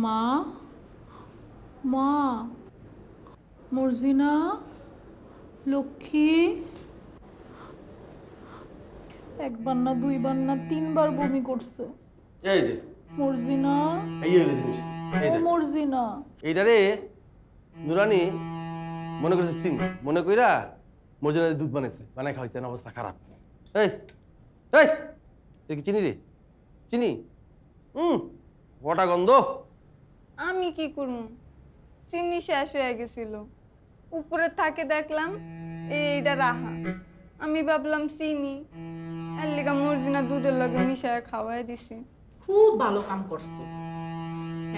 মা মা মর্জিনা লক্ষ্মী একবার না দুইবার না তিনবার বমি করছে। এই যে মর্জিনা, এই হইলো জিনিস। এই দেখ মর্জিনা, এইটারে নুরানি মনে করছে সিম, মনে কইরা মর্জিনার দুধ বানাইছে, বানাই খাওয়াইছে, অবস্থা খারাপ। এই এই তুই কি চিনি রে? চিনি? বটা গন্ধ। আমি কি করব, চিনি শেষ হয়ে গেছিল, উপরে থাকে দেখলাম এইটা রাহা, আমি ভাবলাম চিনি, এর লিগা মর্জিনা দুধের লগে মিশায় খাওয়াই দিছি। খুব ভালো কাম করছো।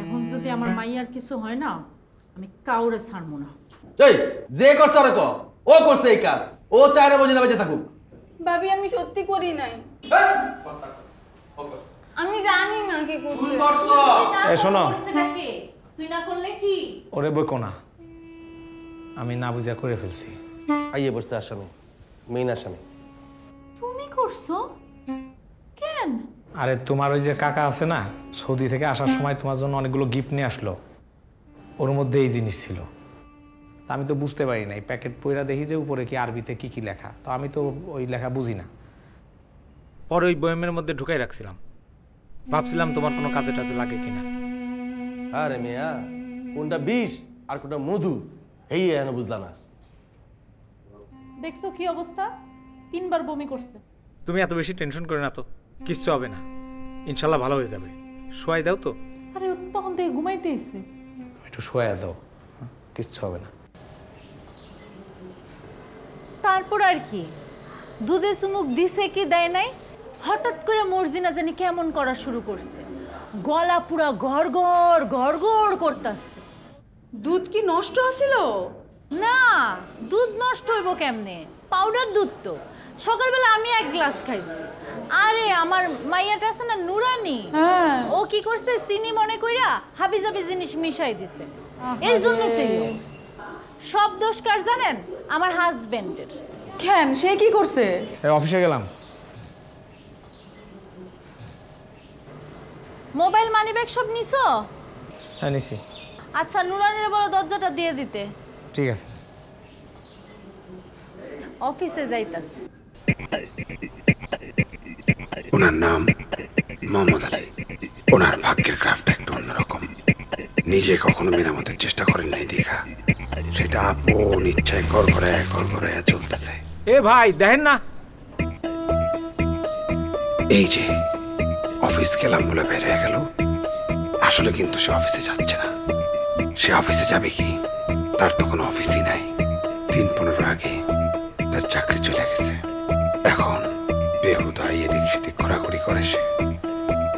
এখন যদি আমার মাইয়ার কিছু হয় না, আমি কাউরে ছাড়বো না। এই যে করছ আর ক, ও করছে এই কাজ, ও চায় না মর্জিনা বেঁচে থাকুক। ভাবি আমি সত্যি করি নাই, আমি জানি না কি করছে। তুই করছ? এ শোনো, তুই না করলে কি? ওরে বইকো না, আমি না বুঝা করে ফেলছি। আইয়ে বসছে আসামি, মেইন আসামি। তুমি করছো কেন? আরে তোমার ওই যে কাকা আছে না, সৌদি থেকে আসার সময় তোমার জন্য অনেকগুলো গিফট নিয়ে আসলো, ওর মধ্যে এই জিনিস ছিল। তা আমি তো বুঝতে পারি নাই, প্যাকেট পইরা দেখি যে উপরে কি আরবিতে কি কি লেখা, তো আমি তো ওই লেখা বুঝি না। পরে ওই বয়ামের মধ্যে ঢুকাই রাখছিলাম, ভাবছিলাম তোমার কোনো কাজে টাজে লাগে কিনা। আরে মিয়া, কোনটা বিষ আর কোনটা মধু এই এখনো বুঝলা না। দেখছো কি অবস্থা, তিনবার বমি করছে। তুমি এত বেশি টেনশন করে না তো, কিচ্ছু হবে না, ইনশাল্লাহ ভালো হয়ে যাবে। শোয়াই দাও তো। আরে ও তখন থেকে ঘুমাইতে এসে। একটু শোয়া দাও, কিচ্ছু হবে না। তারপর আর কি, দুধে চুমুক দিছে কি দেয় নাই, হঠাৎ করে মর্জিনা জানি কেমন করা শুরু করছে, গলা পুরা গড়গড় গড়গড় করতেছে। দুধ কি নষ্ট আছিল? না, দুধ নষ্ট হইব কেমনে, পাউডার দুধ তো। সকালবেলা আমি এক গ্লাস খাইছি। আরে আমার মাইয়াটা আছে না নুরানি, ও কি করছে, চিনি মনে কইরা হাবিজাবি জিনিস মিশাই দিছে, এর জন্য তো এই অবস্থা। সব দোষ কার জানেন? আমার হাজবেন্ডের। কেন, সে কি করছে? অফিসে গেলাম। মোবাইল মানিব্যাগ সব নিছো? হ্যাঁ নিছি। আচ্ছা নুরানির বলো দরজাটা দিয়ে দিতে। ঠিক আছে। অফিসে যাইতাস। ওনার নাম মোহাম্মদ আলী। ওনার ভাগ্যের ক্রাফট একটু অন্যরকম। নিজে কখনো মেরামতের চেষ্টা করেন নাই দেখা, সেটা আপন ইচ্ছায় গড়গড়ায় চলতেছে। এ ভাই দেখেন না, এই যে অফিস গেলাম বলে বের হয়ে গেল, আসলে কিন্তু সে অফিসে যাচ্ছে না। সে অফিসে যাবে কি, তার তো কোনো অফিসই নাই। 3-15 আগে তার চাকরি চলে গেছে। এখন বেহুদা এদিক সেদিক ঘোরাঘুরি করে সে।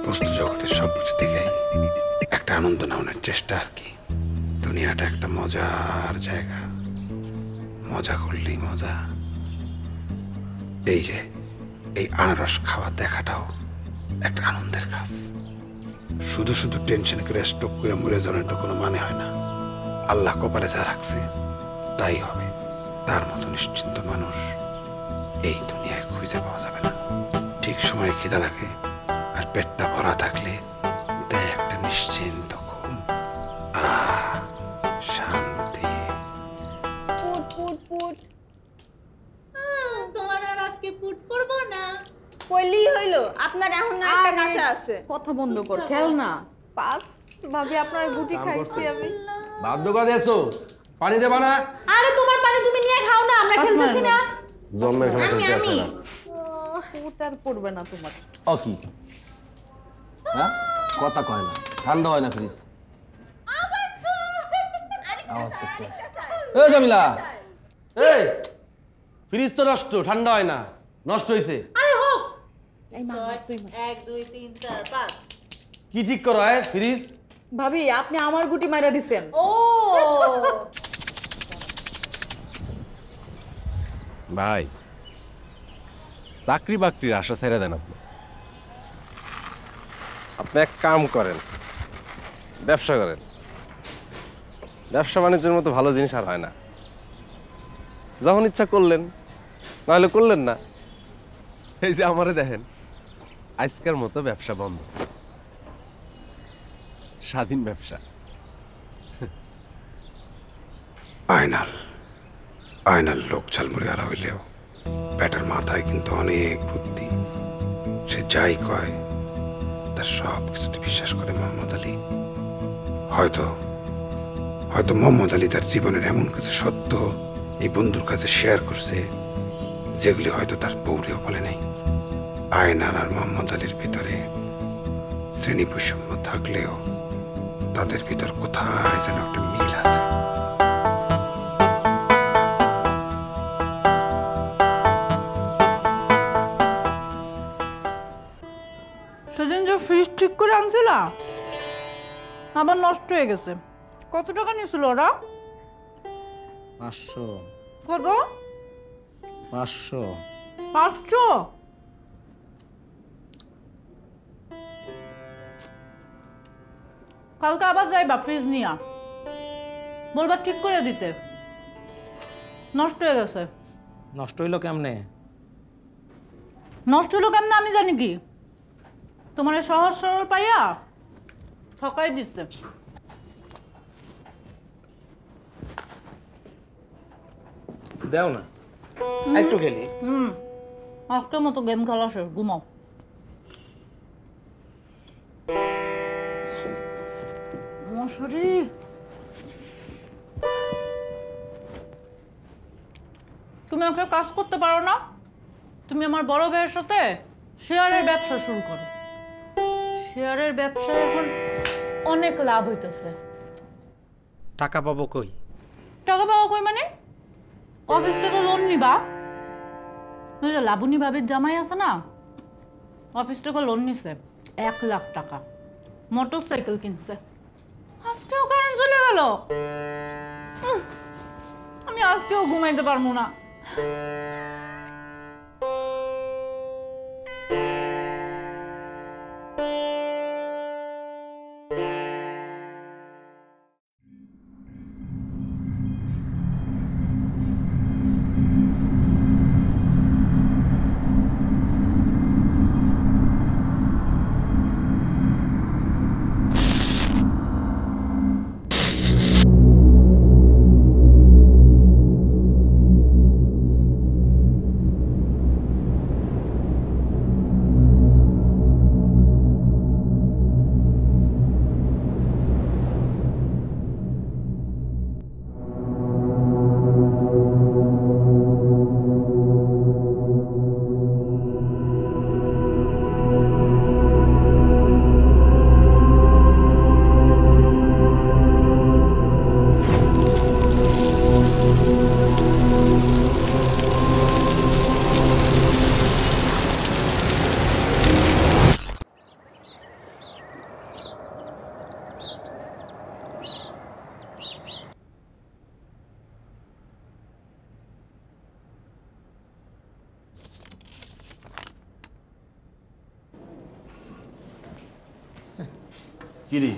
বস্তু জগতের সবকিছু থেকেই একটা আনন্দ নেওয়ার চেষ্টা আর কি। দুনিয়াটা একটা মজার জায়গা, মজা করলেই মজা। এই যে এই আনারস খাওয়া দেখাটাও একটা আনন্দের কাজ। শুধু শুধু টেনশন করে স্ট্রোক করে মরে যাওয়ার তো কোনো মানে হয় না। আল্লাহ কপালে যা রাখছে তাই হবে। তার মতো নিশ্চিন্ত মানুষ এই দুনিয়ায় খুঁজে পাওয়া যাবে না। ঠিক সময়ে খিদা লাগে আর পেটটা ভরা থাকলে দেয় একটা নিশ্চিন্ত ঘুম। শান্তি। Put put put. তোমার আর আজকে পুট পড়বো না। কইলি হইলো, আপনার এখন না একটা কাঁচা আছে। কথা বন্ধ কর, খেল না। পাস ভাবি আপনার গুটি খাইছি আমি। বাধ্য করে দিয়েছো, পানি দেবা না? আরে তোমার পানি তুমি নিয়ে খাও না, আমরা খেলতেছি না। জন্মের সময় খেলতে আসে না। পুট আর পড়বে না তোমার। ও কি হ্যাঁ, কথা কয় না, ঠান্ডা হয় না ফ্রিজ। আওয়াজ করতে আছে। এই জামিলা, এই ফ্রিজ তো নষ্ট, ঠান্ডা হয় না, নষ্ট হয়েছে। আরে হোক। এই মা, তুই মা। 1 2 3 4 5। কি ঠিক করো ফ্রিজ? ভাবি আপনি আমার গুটি মাইরা দিছেন। ও ভাই, চাকরি বাকরির আশা ছেড়ে দেন। আপনি এক কাম করেন, ব্যবসা করেন। ব্যবসা বাণিজ্যের মতো ভালো জিনিস আর হয় না। যখন ইচ্ছা করলেন, নাহলে করলেন না। এই যে আমারে দেখেন, আজকের মতো ব্যবসা বন্ধ, স্বাধীন ব্যবসা। আয়নাল আয়নাল লোক ঝালমুড়ি আলা হইলেও ব্যাটার মাথায় কিন্তু অনেক বুদ্ধি। সে যাই কয় তার সব কিছুতে বিশ্বাস করে মোহাম্মদ আলী। হয়তো হয়তো মোহাম্মদ আলী তার জীবনের এমন কিছু সত্য এই বন্ধুর কাছে শেয়ার করছে যেগুলি হয়তো তার বউরেও বলে নাই। আয়নাল আর মোহাম্মদ আলীর ভিতরে শ্রেণী বৈষম্য থাকলেও তাদের ভিতর কোথায় যেন একটা মিল আছে। সেদিন যে ফ্রিজ ঠিক করে আনছিলা আবার নষ্ট হয়ে গেছে। কত টাকা নিয়েছিল ওরা? 500 কত? 500। 500? কালকে আবার যাইবা ফ্রিজ নিয়া, বলবা ঠিক করে দিতে, নষ্ট হয়ে গেছে। নষ্ট হইলো কেমনে? নষ্ট হলো কেমন আমি জানি কি? তোমার এই সহজ সরল পাইয়া ঠকাই দিচ্ছে। দেও না, একটু খেলি। আজকের মতো গেম খেলা শেষ, ঘুমাও। মশারি তুমি একটা কাজ করতে পারো না? তুমি আমার বড় ভাইয়ের সাথে শেয়ারের ব্যবসা শুরু করো। শেয়ারের ব্যবসায় এখন অনেক লাভ হইতেছে। টাকা পাবো কই? টাকা পাওয়া কই মানে? অফিস থেকে লোন নিবা। ওই যে লাবণী ভাবির জামাই আছে না, অফিস থেকে লোন নিছে 1 লাখ টাকা, মোটরসাইকেল কিনছে। আজকেও কারেন্ট চলে গেল। আমি আজকেও ঘুমাইতে পারবো না। কিরি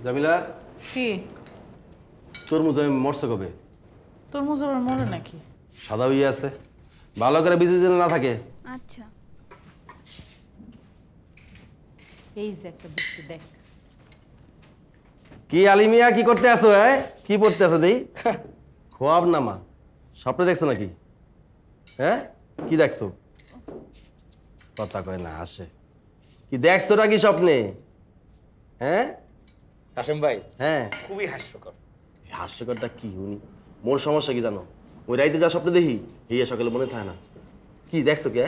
জামিলা, কি তরমুজ আমি মরছে কবে? তরমুজ আবার মরে নাকি? সাদা হইয়া আছে, ভালো করে বীজ যেন না থাকে। আচ্ছা এই যে একটা দিচ্ছি, দেখ। কি আলিমিয়া, কি করতে আসো? কি পড়তে আসো? দেই খোয়াব নামা স্বপ্নে দেখছো নাকি? হ্যাঁ, কি দেখছো? কথা কয় না, আসে। কি দেখছো নাকি স্বপ্নে? হ্যাঁ কাশেম ভাই, হ্যাঁ, খুবই হাস্যকর। হাস্যকরটা কি উনি? মোর সমস্যা কি জানো? ওই রাইতে যা স্বপ্নে দেখি হইয়া সকালে মনে থাকে না। কি দেখছো কে?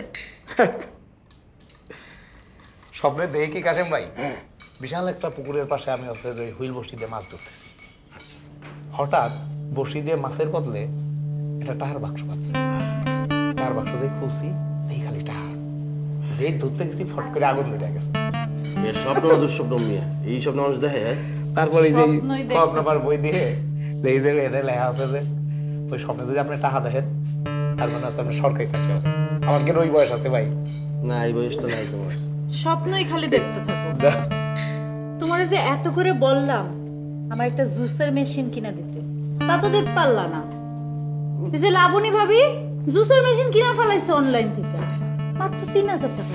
স্বপ্নে দেখি কি কাশেম ভাই, বিশাল একটা পুকুরের পাশে আমি হচ্ছে যে হুইল বসি দিয়ে মাছ ধরতেছি। হঠাৎ বসি দিয়ে মাছের বদলে একটা টাকার বাক্স পাচ্ছি। খুলছি এই খালি টাকা যে ধরতে গেছি ফট করে আগুন ধরে গেছে। এর স্বপ্ন দুঃস্বপ্ন মিয়া, এই স্বপ্ন মানুষ দেখে। তারপরে যে স্বপ্নই দেখতে আপনার বই দিয়ে এই যে এটা লেখা আছে যে ওই স্বপ্নে যদি আপনি টাকা দেখেন তার মানে হচ্ছে আপনি সরকারি চাকরি করেন। আমার কেন ওই বয়স আছে ভাই? না এই বয়স তো নাই তোমার। স্বপ্নই খালি দেখতে থাকো। তোমার যে এত করে বললাম আমার একটা জুসের মেশিন কিনা দিতে, তা তো দিতে পারলা না। এই যে লাবণী ভাবি জুসের মেশিন কিনা ফেলাইছে অনলাইন থেকে, মাত্র 3000 টাকা।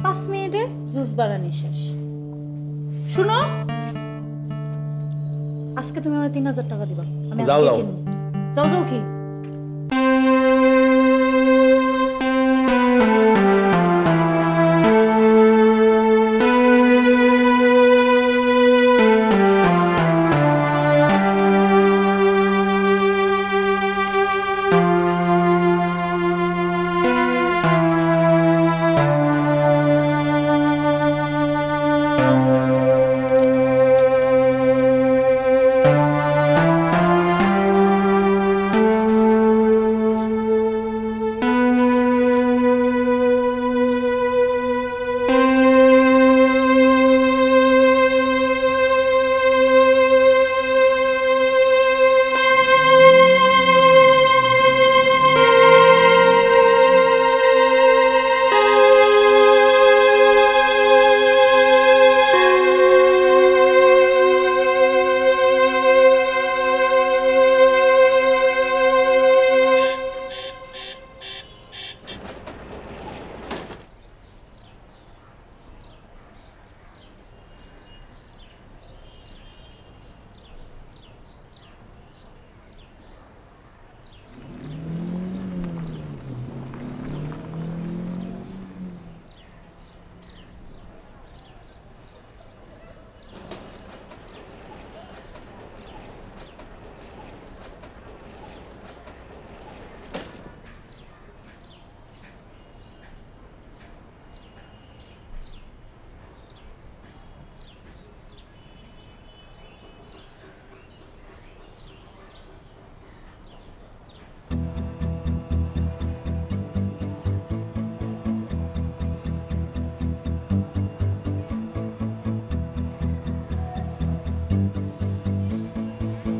5 মিনিটে জুস বানানি শেষ। শুনো, আজকে তুমি আমার 3000 টাকা দিবা, আমি আজকে কিনবো। যাও যাও কি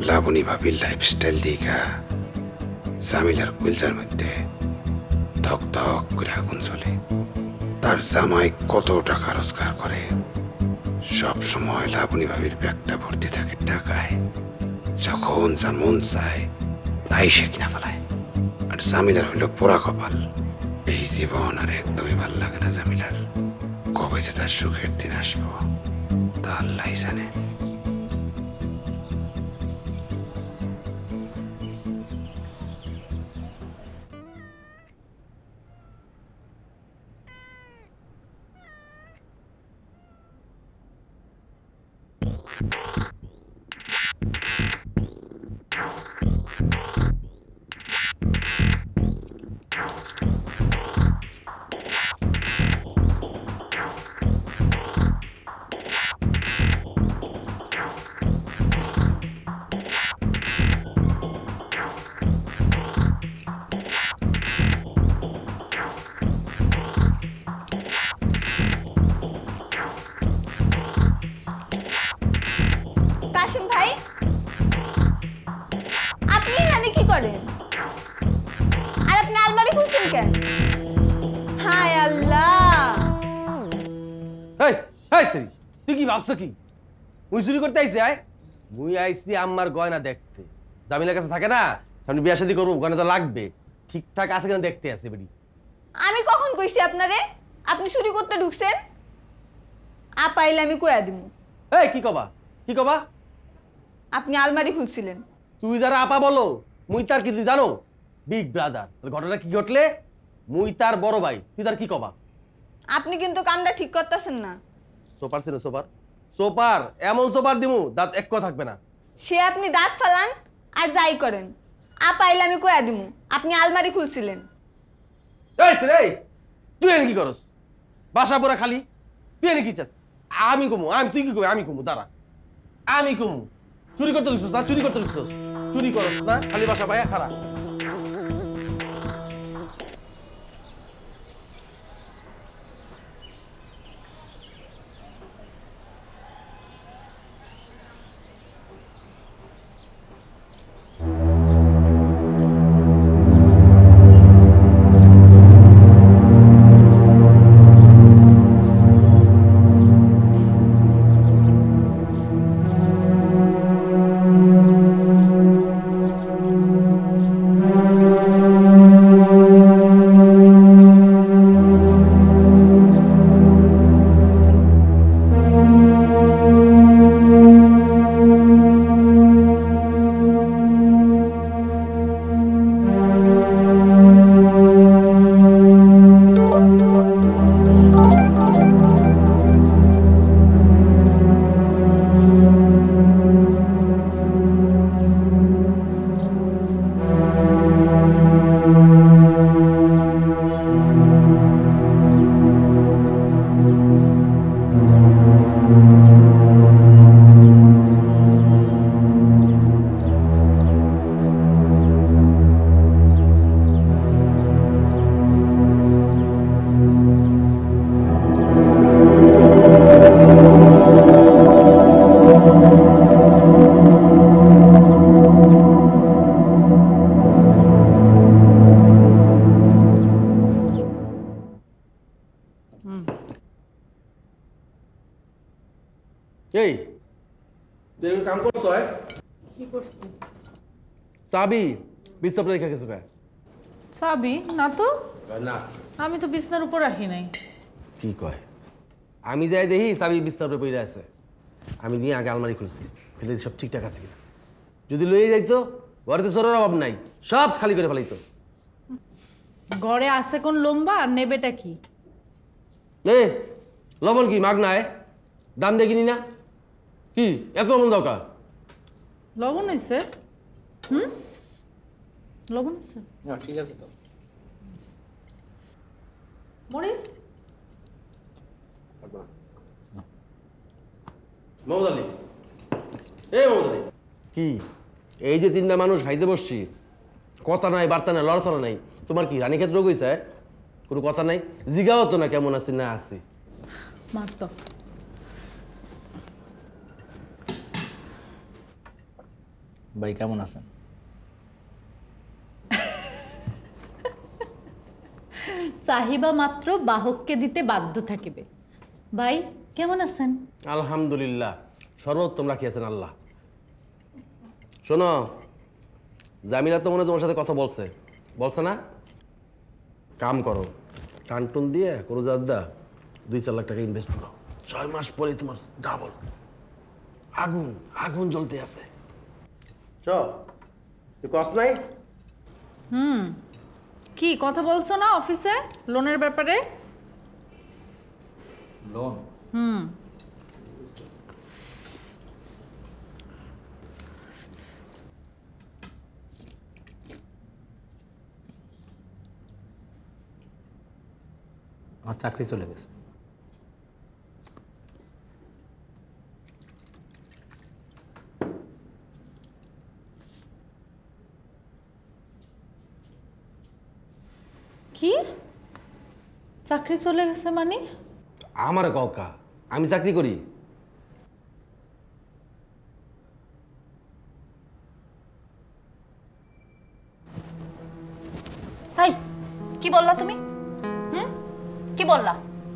লাবণী ভাবির লাইফস্টাইল দেখা জামিলার কুলজার মধ্যে ধক ধক করে আগুন জ্বলে। তার জামাই কত টাকা রোজগার করে, সব সময় লাবণী ভাবির ব্যাগটা ভর্তি থাকে টাকায়। যখন যা মন চায় তাই সে কিনা ফেলায়। আর জামিলার হইল পোড়া কপাল। এই জীবন আর একদমই ভাল লাগে না জামিলার। কবে যে তার সুখের দিন আসবো তা আল্লাহই জানে। কাশিম ভাই, আপনি এখানে কি করেন? আর আপনি আলমারি খুলছেন কেন? হায় আল্লাহ! এই এই সেরি, তুই কি ভাবছ কি? মুই চুরি করতে আইছি? মুই আইছি আমার গয়না দেখতে। জামিলার কাছে থাকে না, সামনে বিয়া শাদী করবো, গয়না তো লাগবে। ঠিকঠাক আছে কিনা দেখতে আছে বেটি। আমি কখন কইছি আপনারে আপনি চুরি করতে ঢুকছেন? আপাইলে আমি কয়া দিমু। এই কি কবা, কি কবা? আপনি আলমারি খুলছিলেন। তুই যারা আপা বলো, মুই তার কি তুই জানো? Big brother. ঘটনা কি ঘটলে? মুই তার বড় ভাই, তুই তার কি কবা? আপনি কিন্তু কামটা ঠিক করতেছেন না। সোপার ছিল সোপার, সোপার এমন সোপার দিমু দাঁত এক কথা থাকবে না। সে আপনি দাঁত ফালান আর যাই করেন, আপাইলে আমি কয়া দিমু আপনি আলমারি খুলছিলেন। এই রে, তুই এনে কি করস? বাসা পুরা খালি, তুই এনে কি চাস? আমি কমু, তুই কি কমু? আমি কমু, দাঁড়া, আমি কমু। চুরি করতে লিখছস না? চুরি করতে লিখছস? চুরি করস না? খালি বাসা পায়া খারাপ। এই তুই এরকম কাম করছো কি করছি? চাবি বিস্তাপটা রেখে গেছো গায়ে চাবি না তো, না আমি তো বিছনার উপর রাখি নাই। কি কয় আমি যাই দেখি চাবি বিস্তাপটা পড়ে আছে। আমি নিয়ে আগে আলমারি খুলছি, ফেলে সব ঠিকঠাক আছে কিনা। যদি লইয়ে যাইতো ঘরে তো চোরের অভাব নাই, সব খালি করে ফেলাইতো। ঘরে আছে কোন লম্বা আর নেবেটা কি? এ লবণ কি মাগ নাই, দাম দিয়ে কিনি না? কি এত লবণ দরকার? লবণ হয়েছে? লবণ হয়েছে? ঠিক আছে তো। মরিস মোহাম্মদ আলী, মোহাম্মদ আলী, কি এই যে তিনটা মানুষ খাইতে বসছি, কথা নাই বার্তা নাই লড়াচড়া নাই, তোমার কি রানীক্ষেত রোগ হয়েছে? কোনো কথা নাই, জিগাও তো না কেমন আছি না আছি। মাছ তো ভাই কেমন আছেন? চাহিবা মাত্র বাহককে দিতে বাধ্য থাকিবে। ভাই কেমন আছেন? আলহামদুলিল্লাহ, সর্বোত্তম রাখিয়েছেন আল্লাহ। শোনো, জামিলা তো মনে হয় তোমার সাথে কথা বলছে, বলছে না? কাম করো, টানটুন দিয়ে করোজাদা 2-4 লাখ টাকা ইনভেস্ট করো, 6 মাস পরে তোমার ডাবল। আগুন আগুন জ্বলতে আছে। তুই কস নাই? কি কথা বলছো না অফিসে লোনের ব্যাপারে? লোন? আমার চাকরি চলে গেছে। কি চাকরি চলে গেছে মানে? আমার কাউকা, আমি চাকরি করি। হাই কি বললা তুমি? কি বললা?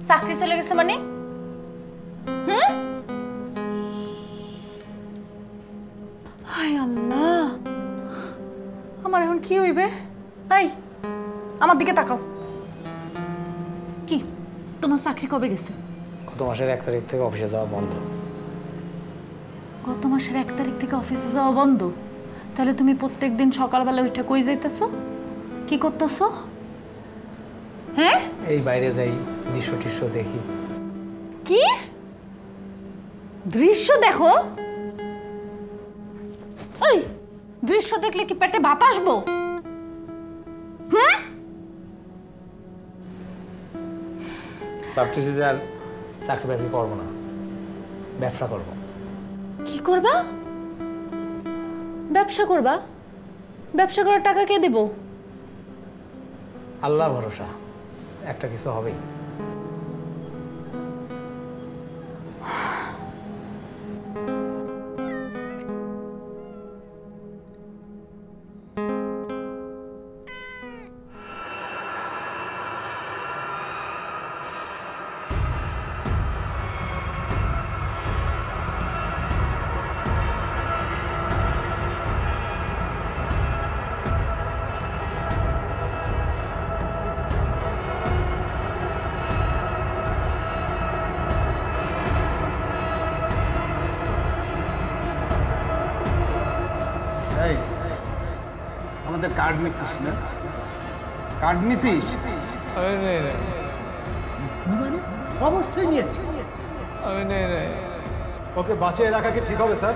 চাকরি চলে গেছে মানে? হায় আল্লাহ, আমার এখন কি হইবে? এই আমার দিকে তাকাও। কি তোমার চাকরি কবে গেছে? গত মাসের 1 তারিখ থেকে অফিসে যাওয়া বন্ধ। গত মাসের 1 তারিখ থেকে অফিসে যাওয়া বন্ধ? তাহলে তুমি প্রত্যেকদিন সকালবেলা উঠে কই যাইতেছো, কি করতেছো? হ্যাঁ, এই বাইরে যাই, দৃশ্য টিশ্য দেখি। কি দৃশ্য দেখো? এই দৃশ্য দেখলে কি পেটে ভাত আসবো? ভাবতেছি যে আর চাকরি বাকরি করবো না, ব্যবসা করবো। কি করবা? ব্যবসা করবা? ব্যবসা করার টাকা কে দেব? আল্লাহ ভরসা, একটা কিছু হবেই। আমাদের কার্ড নিছিস না? কার্ড নিছিস? অবশ্যই নিয়েছি। ওকে বাঁচিয়ে রাখা কি ঠিক হবে স্যার?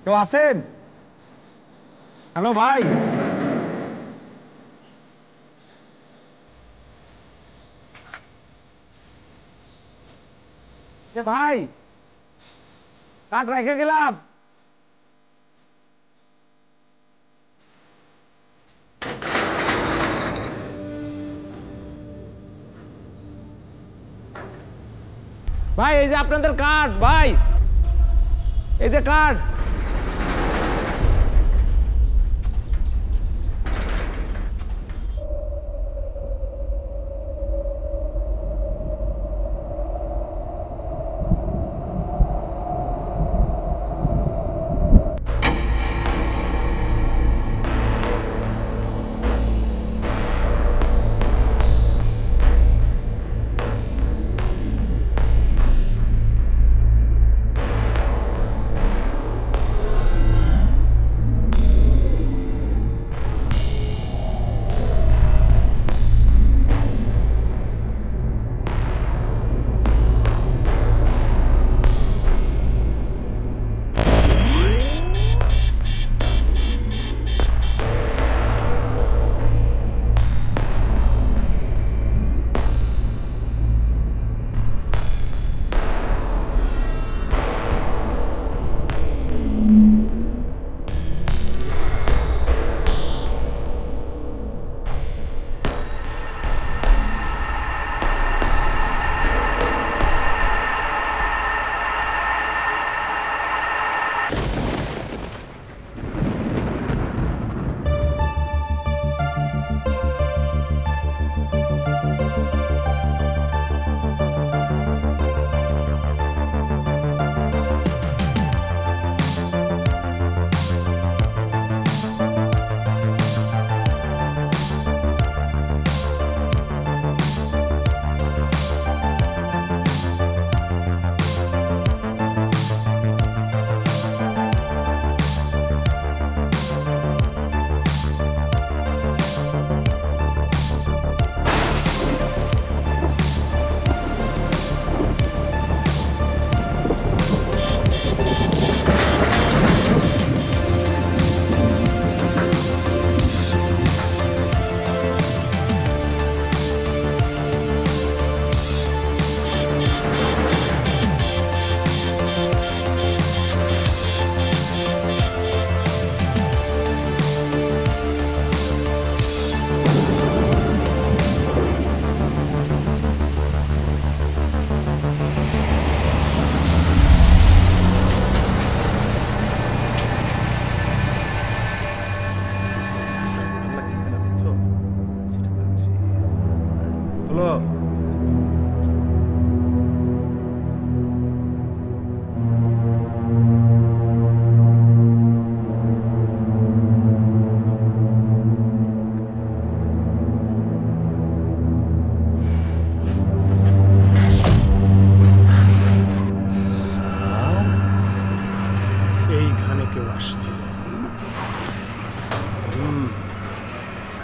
কেউ আছেন? হ্যালো ভাই, ভাই কাঠ রেখে গেলাম। ভাই এই যে আপনাদের কাঠ, ভাই এই যে কাঠ।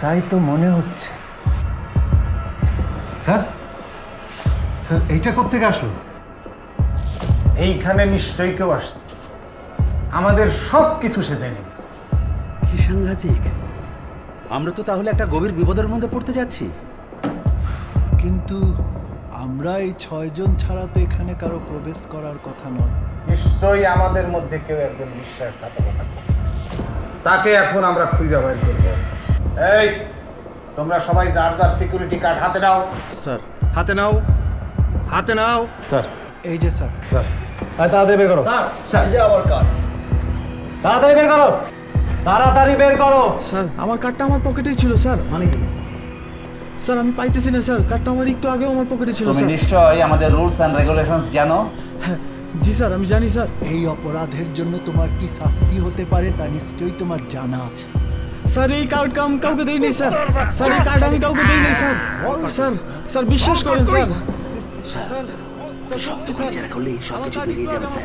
তাই তো মনে হচ্ছে। স্যার, স্যার এইটা কোত্থেকে আসলো? এইখানে নিশ্চয়ই কেউ আসছে, আমাদের সব কিছু সে জেনে গেছে। কি সাংঘাতিক! আমরা তো তাহলে একটা গভীর বিপদের মধ্যে পড়তে যাচ্ছি। কিন্তু আমরা এই 6 জন ছাড়া তো এখানে কারো প্রবেশ করার কথা নয়। নিশ্চয়ই আমাদের মধ্যে কেউ একজন বিশ্বাসঘাতকতা করছে, তাকে এখন আমরা খুঁজে বের করব। এই তোমরা সবাই যার যার সিকিউরিটি কার্ড হাতে নাও। স্যার হাতে নাও, হাতে নাও। স্যার এই যে স্যার। স্যার তাড়াতাড়ি বের করো। স্যার স্যার যে আমার কার্ড, তাড়াতাড়ি বের করো, তাড়াতাড়ি বের করো। স্যার আমার কার্ডটা আমার পকেটেই ছিল স্যার। মানে কি স্যার? আমি পাইতেছি না স্যার, কার্ডটা আমার একটু আগেও আমার পকেটে ছিল স্যার। তুমি নিশ্চয়ই আমাদের রুলস এন্ড রেগুলেশনস জানো? হ্যাঁ জি স্যার, আমি জানি স্যার। এই অপরাধের জন্য তোমার কি শাস্তি হতে পারে তা নিশ্চয়ই তোমার জানা আছে। স্যার এই কার্ড কাউকে দেই নাই স্যার। স্যার এই কার্ড আমি কাউকে দেই নাই স্যার। স্যার স্যার বিশ্বাস করেন স্যার। স্যার সত্যি করে যারা করলে সব কিছু বেরিয়ে যাবে স্যার।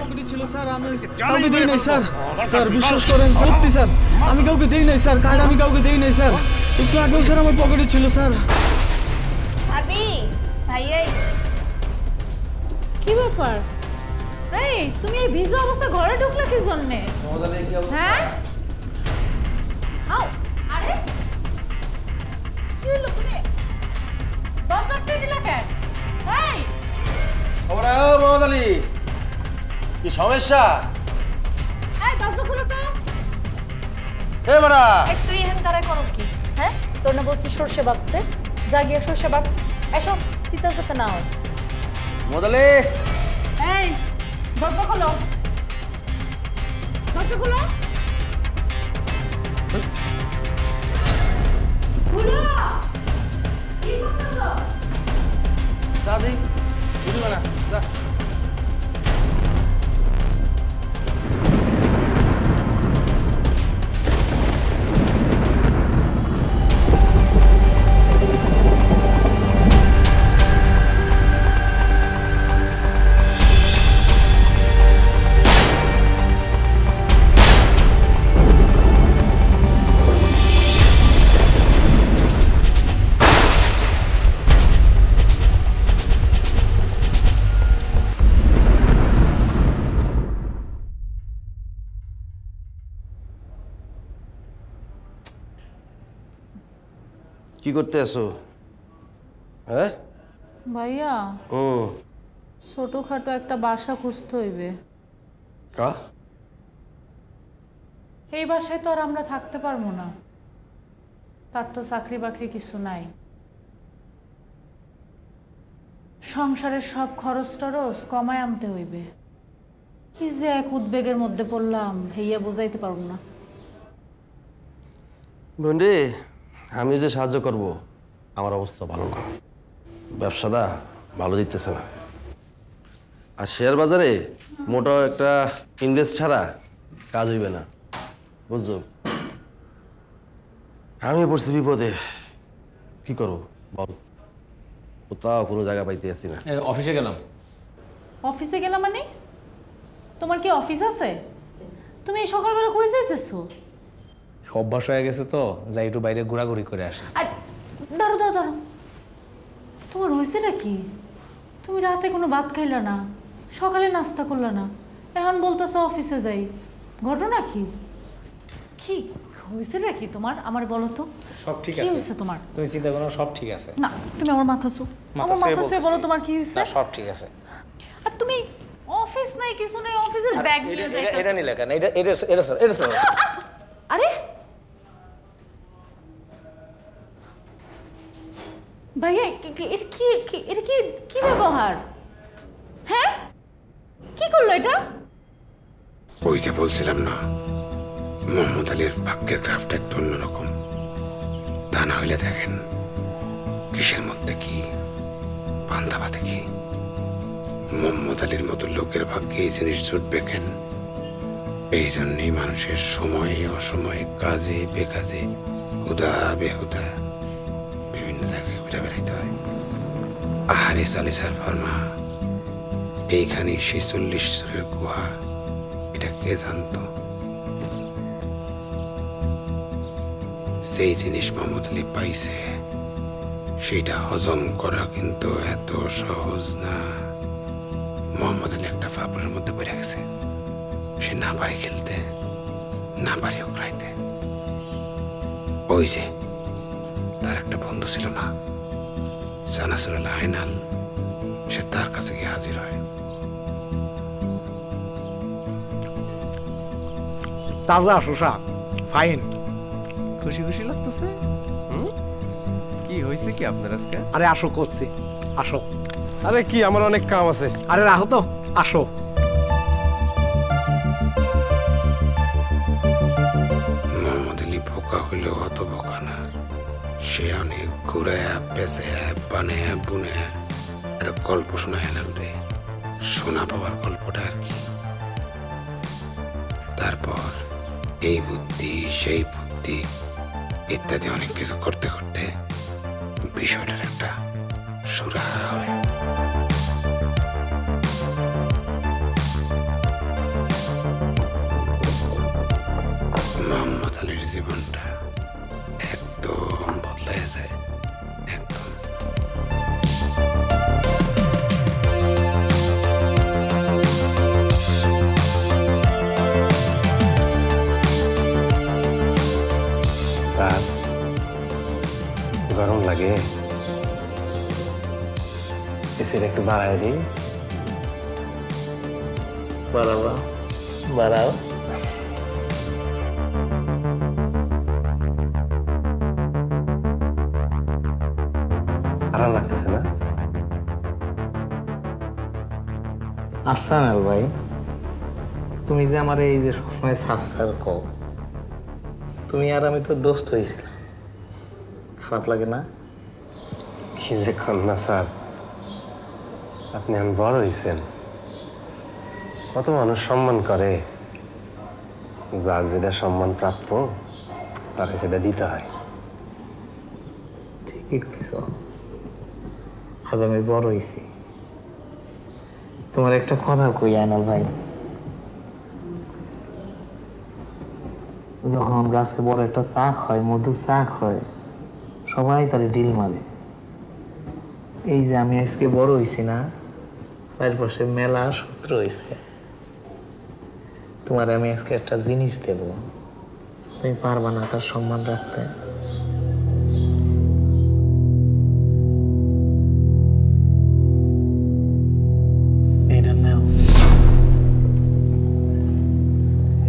কাউকে দেই নাই স্যার। স্যার বিশ্বাস করেন, সত্যি স্যার আমি কাউকে দেই নাই স্যার। কার্ড আমি কাউকে দেই নাই স্যার। একটু আগেও স্যার আমার পকেটে ছিল স্যার। ভাবি, ভাইয়া কি ব্যাপার? এই তুমি এই ভিজা অবস্থা ঘরে ঢুকলে কি জন্যে? হ্যাঁ আও আরে কি হলো তুমি দরজা আটকে দিলা কেন? এই ওরা মোহাম্মদ আলী কি সমস্যা? এই দরজা খুলো তো। এ বড়া এই তুই এখানে দাঁড়ায় করো কি? হ্যাঁ তোর না বলছিস সরষে বাটতে, যা গিয়ে সরষে বাট। এসো তিতা যাতে না হয়। মোহাম্মদ আলী এই দরজা খোলো, দরজা খোলো, খুলো। কি করতেছো? দাদি বুঝবে না যা। কি করতে আসো? হ্যাঁ ভাইয়া ছোটখাটো একটা বাসা খুঁজতে হইবে। কা এই বাসায় তো আর আমরা থাকতে পারবো না, তার তো চাকরি বাকরি কিছু নাই। সংসারের সব খরচ টরচ কমায় আনতে হইবে। কি যে এক উদ্বেগের মধ্যে পড়লাম হেইয়া বোঝাইতে পারবো না। বন্ধে আমি যে সাহায্য করব আমার অবস্থা ভালো না, ব্যবসাটা ভালো দিতেছে না, আর শেয়ার বাজারে মোটা একটা ইনভেস্ট ছাড়া কাজ হইবে না, বুঝছো? আমি পড়ছি বিপদে, কি করবো বল? কোথাও কোনো জায়গা পাইতে আসি না। অফিসে গেলাম। অফিসে গেলাম মানে? তোমার কি অফিস আছে? তুমি এই সকালবেলা কই যাইতেছো? অভ্যাস হয়ে গেছে তো, যাই একটু বাইরে ঘোরাঘুরি করে আসি। দাঁড়ো দাঁড়ো দাঁড়ো, তোমার হয়েছেটা কি? তুমি রাতে কোনো ভাত খাইলা না, সকালে নাস্তা করলা না, এখন বলতেছো অফিসে যাই। ঘটনা কি? কি হয়েছেটা কি তোমার? আমার বলো তো। সব ঠিক কি আছে হয়েছে তোমার? তুমি চিন্তা করো, সব ঠিক আছে। না তুমি আমার মাথা ছু, আমার মাথা ছুঁয়ে বলো তোমার কি হয়েছে। সব ঠিক আছে। আর তুমি অফিস নাই কিছু নেই, অফিসের ব্যাগ নিয়ে যাইতেছো। এটা নিলে কেন? এটা আরে ভাইয়া এটা কি ব্যবহার? হ্যাঁ কি করলো এটা? ওই যে বলছিলাম না, মোহাম্মদ আলীর ভাগ্যের গ্রাফটা একটু অন্যরকম। তা না হইলে দেখেন কিসের মধ্যে কি, পান্তাভাতে কি। মোহাম্মদ আলীর মতো লোকের ভাগ্যে এই জিনিস জুটবে কেন? এই জন্যই মানুষের সময়ে অসময়ে, কাজে বেকাজে, হুদা বেহুদা বিভিন্ন জায়গায় ঘুরে বেড়াইতে হয়। আহারে সালিসার ফরমা, এইখানেই সেই 40 চোরের গুহা, এটা কে জানতো? সেই জিনিস মোহাম্মদ আলী পাইছে, সেইটা হজম করা কিন্তু এত সহজ না। মোহাম্মদ আলী একটা ফাপড়ের মধ্যে পড়ে গেছে। সে না পারে খেলতে, না পারে উকড়াইতে। ওই যে তার একটা বন্ধু ছিল না, সানাসুল আইনাল, সে তার কাছে গিয়ে হাজির হয়। তাজা শোষা ফাইন। খুশি খুশি লাগতেছে? কি হয়েছে কি আপনার আজকে? আরে আসো করছি, আসো। আরে কি, আমার অনেক কাম আছে। আরে রাখো তো, আসো। মোহাম্মদ আলী বোকা হইলেও অত বোকা না। সে অনেক ঘুরায় পেঁচায় বানায় বুনে একটা গল্প শোনায় না রে, শোনা পাওয়ার গল্পটা আর কি। তারপর এই বুদ্ধি সেই বুদ্ধি ইত্যাদি অনেক কিছু করতে করতে বিষয়টার একটা সুরাহা হয়। মোহাম্মদ আলীর জীবনটা একদম বদলায় যায়, একদম। গরম লাগে, এসিটা একটু বাড়ায় দিই। বাড়াবা, বাড়াও। আরাম লাগতেছে না? আসান ভাই, তুমি যে আমার এই যে সবসময় সার কও, তুমি আর আমি তো দোস্ত হয়েছিলাম, খারাপ লাগে না? কি যে কন্যা স্যার, আপনি এখন বড় হয়েছেন, কত মানুষ সম্মান করে, যার যেটা সম্মান প্রাপ্য তাকে সেটা দিতে হয়। ঠিকই কিছু, আজ আমি বড় হয়েছি। তোমার একটা কথা কই আয়নাল ভাই, যখন গাছে বড় একটা চাক হয়, মধুর চাক হয়, সবাই তারে ডিল মারে। এই যে আমি আজকে বড় হয়েছি না, চারপাশে মেলা সূত্র হয়েছে, তোমার আমি আজকে একটা জিনিস দেব, তুমি পারবা না তার সম্মান রাখতে? এটা নাও।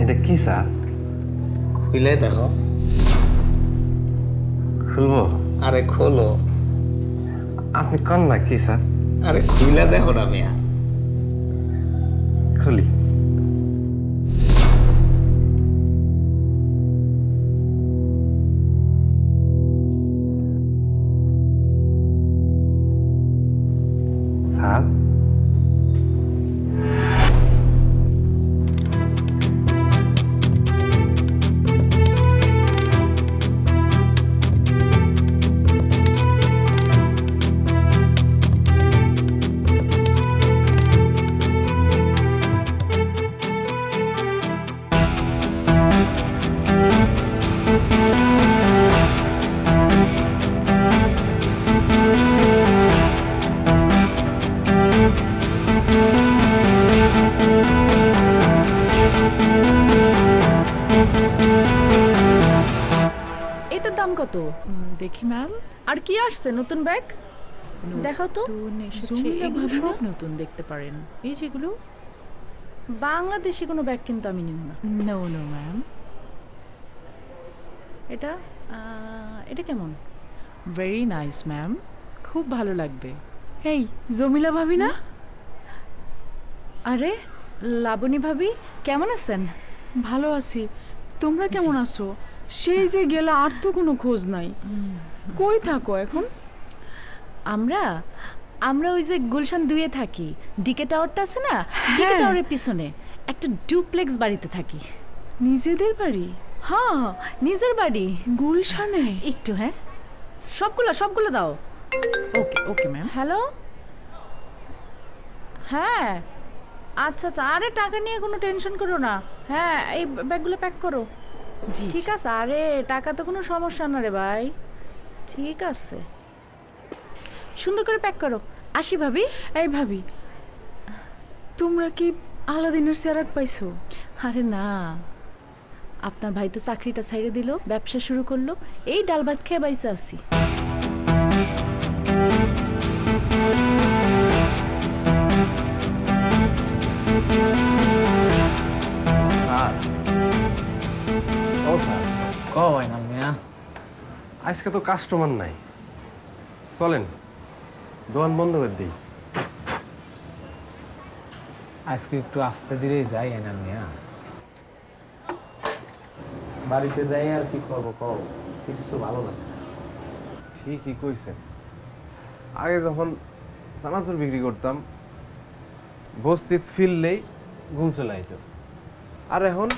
এটা কি স্যার? খুলে দেখো। খুলবো? আরে খোলো। আপনি কন না কি স্যার? আরে খুলে দেখো না মিয়া। খুলি। স্যার, এটার দাম কত? দেখি ম্যাম, আর কি আসছে নতুন ব্যাগ দেখাও তো। এগুলো সব নতুন দেখতে পারেন। এই যেগুলো বাংলাদেশি কোনো ব্যাগ কিন্তু আমি নিব না। No no ma'am. এটা এটা কেমন? ভেরি নাইস ম্যাম, খুব ভালো লাগবে। এই জমিলা ভাবি না? আরে লাবণী ভাবি, কেমন আছেন? ভালো আছি, তোমরা কেমন আছো? সেই যে গেলা, আর তো কোনো খোঁজ নাই। কই থাকো এখন? আমরা আমরা ওই যে গুলশান 2-এ থাকি, ডিকে টাওয়ারটা আছে না, ডিকে টাওয়ারের পিছনে একটা ডুপ্লেক্স বাড়িতে থাকি। নিজেদের বাড়ি? হ্যাঁ, নিজের বাড়ি গুলশানে। একটু, হ্যাঁ, সবগুলো দাও। ওকে ওকে ম্যাম। হ্যালো, হ্যাঁ, আচ্ছা আচ্ছা, আরে টাকা নিয়ে কোনো টেনশন করো না। হ্যাঁ, এই ব্যাগগুলো প্যাক করো। ঠিক আছে, আরে টাকা তো কোনো সমস্যা না রে ভাই, ঠিক আছে, সুন্দর করে প্যাক করো। আসি ভাবি। এই ভাবি, তোমরা কি আলাদিনের চেরাগ পাইছো? আরে না, আপনার ভাই তো চাকরিটা ছাইড়ে দিল, ব্যবসা শুরু করলো, এই ডাল ভাত খেয়ে বাইসে আসি। স্যার, ও স্যার, কই না মিয়া? আজকে তো কাস্টমার নাই, চলেন দোকান বন্ধ করে দিই। আজকে একটু আস্তে ধীরে যাই না মিয়া, বাড়িতে যাই আর কি করবো কও, কিছু ভালো লাগে। ঠিকই কইছেন, আগে যখন চানাচুর বিক্রি করতাম বস্তিত ফিরলেই ঘুম চলে আইত, আর এখন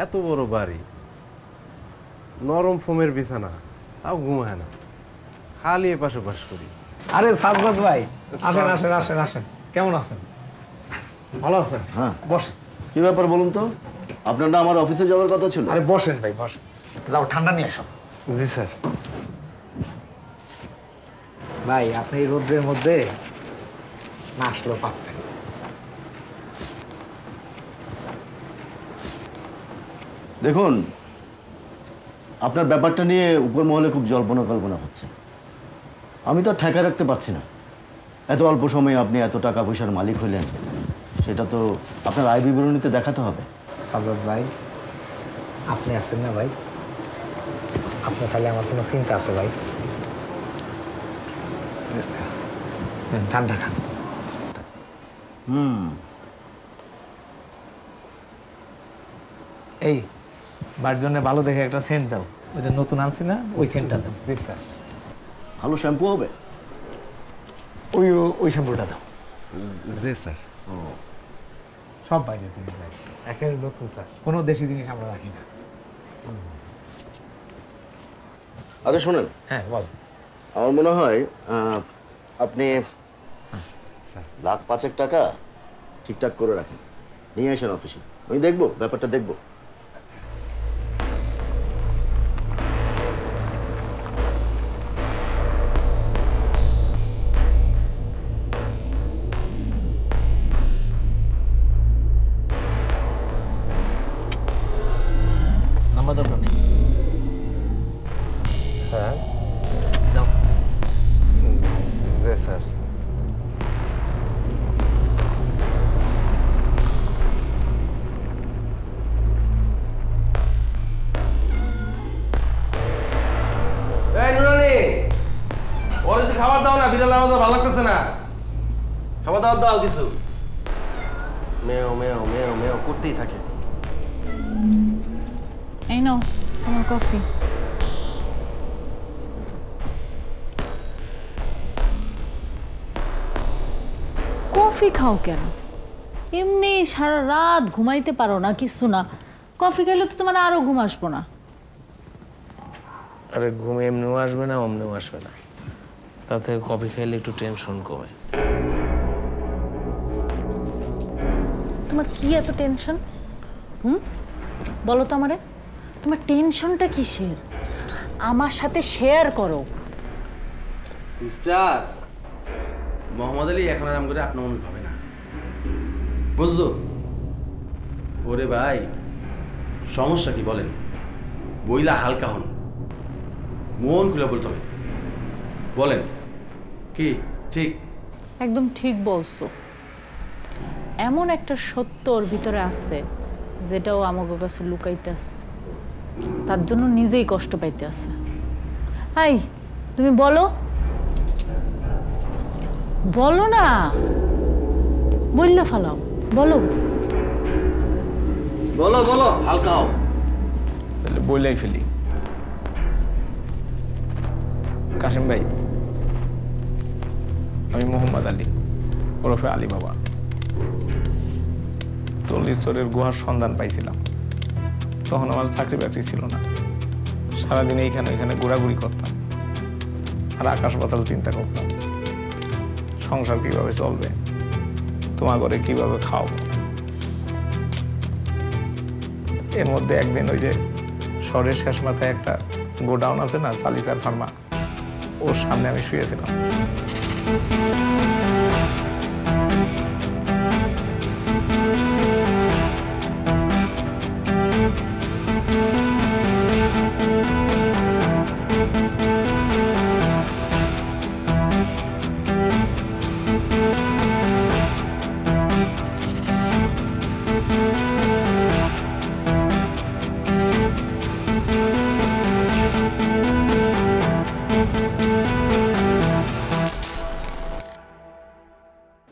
এত বড় বাড়ি, নরম ফোমের বিছানা, তাও ঘুমায় না, খালি এপাশ ওপাশ করি। আরে সাজ্জাদ ভাই, আসেন আসেন আসেন আসেন, কেমন আছেন? ভালো আছেন? হ্যাঁ, বসেন। কি ব্যাপার বলুন তো, আপনার না আমার অফিসে যাওয়ার কথা ছিল? আরে বসেন ভাই, বসেন, যাও ঠান্ডা নিয়ে আসো। জি স্যার। ভাই, আপনি এই রোদ্রের মধ্যে না আসলেও পারতেন। দেখুন, আপনার ব্যাপারটা নিয়ে উপর মহলে খুব জল্পনা কল্পনা হচ্ছে। আমি তো আর ঠেকা রাখতে পারছি না। এত অল্প সময়ে আপনি এত টাকা পয়সার মালিক হলেন, সেটা তো আপনার আয় বিবরণীতে দেখাতে হবে। আজাদ ভাই, আপনি আছেন না ভাই? আপনার তাহলে আমার কোনো চিন্তা আছে ভাই? ঠান্ডা খান। এই বাড়ির জন্য ভালো দেখে একটা সেন্ট দাও। ওই যে নতুন আনছি না, ওই সেন্টটা দাও। জি স্যার। ভালো শ্যাম্পু হবে? ওই শ্যাম্পুটা দাও। জি স্যার। সব বাইরে থেকে ভাই, একেবারে নতুন স্যার, কোনো দেশি জিনিস আমরা রাখি না। আচ্ছা শোনেন। হ্যাঁ বল। আমার মনে হয় আপনি $1,05,000 টাকা ঠিকঠাক করে রাখেন, নিয়ে আসেন অফিসে, আমি দেখবো, ব্যাপারটা দেখবো। নাম্বার দরকার নেই স্যার। যাও। জি স্যার। এই নুরানি, ওর যে খাবার দাও না, বিড়াল আমার ভালো লাগতেছে না। খাবার দাবার দাও কিছু। মেও মেও মেও মেও করতেই থাকে। এই নাও তোমার কফি। কফি খাও কেন? এমনি সারা রাত ঘুমাইতে পারো না, কিছু না, কফি খাইলে তো তোমার আরো ঘুম আসবো না। আরে ঘুম এমনিও আসবে না, অমনিও আসবে না। তাতে কফি খাইলে একটু টেনশন কমে। তোমার কি এত টেনশন? বলো তো আমারে, তোমার টেনশনটা কিসের? আমার সাথে শেয়ার করো। সিস্টার, মোহাম্মদ আলী এখন আরাম করে আপনার মনে ভাবে না, বুঝলো? ওরে ভাই, সমস্যা কি বলেন? বইলা হালকা হন, মন খুলে বলতে হবে। বলেন কি ঠিক? একদম ঠিক বলছো। এমন একটা সত্য ওর ভিতরে আছে যেটাও আমাকে কাছে লুকাইতে আছে, তার জন্য নিজেই কষ্ট পাইতে আছে। হাই, তুমি বলো, বলো না, বললে ফালাও, বলো বলো বলো, হালকা হও। তাহলে বইলাই ফেলি। কাশিম ভাই, আমি মোহাম্মদ আলী ওরফে আলী বাবা। 40 চোরের গুহার সন্ধান পাইছিলাম। তখন আমার চাকরি বাকরি ছিল না, সারাদিন এইখানে ওইখানে ঘোরাঘুরি করতাম আর আকাশ পাতাল চিন্তা করতাম, সংসার কিভাবে চলবে, তোমার ঘরে কিভাবে খাওয়াবো। এর মধ্যে একদিন ওই যে শহরের শেষ মাথায় একটা গোডাউন আছে না, চালিসার ফার্মা, ওর সামনে আমি শুয়েছিলাম।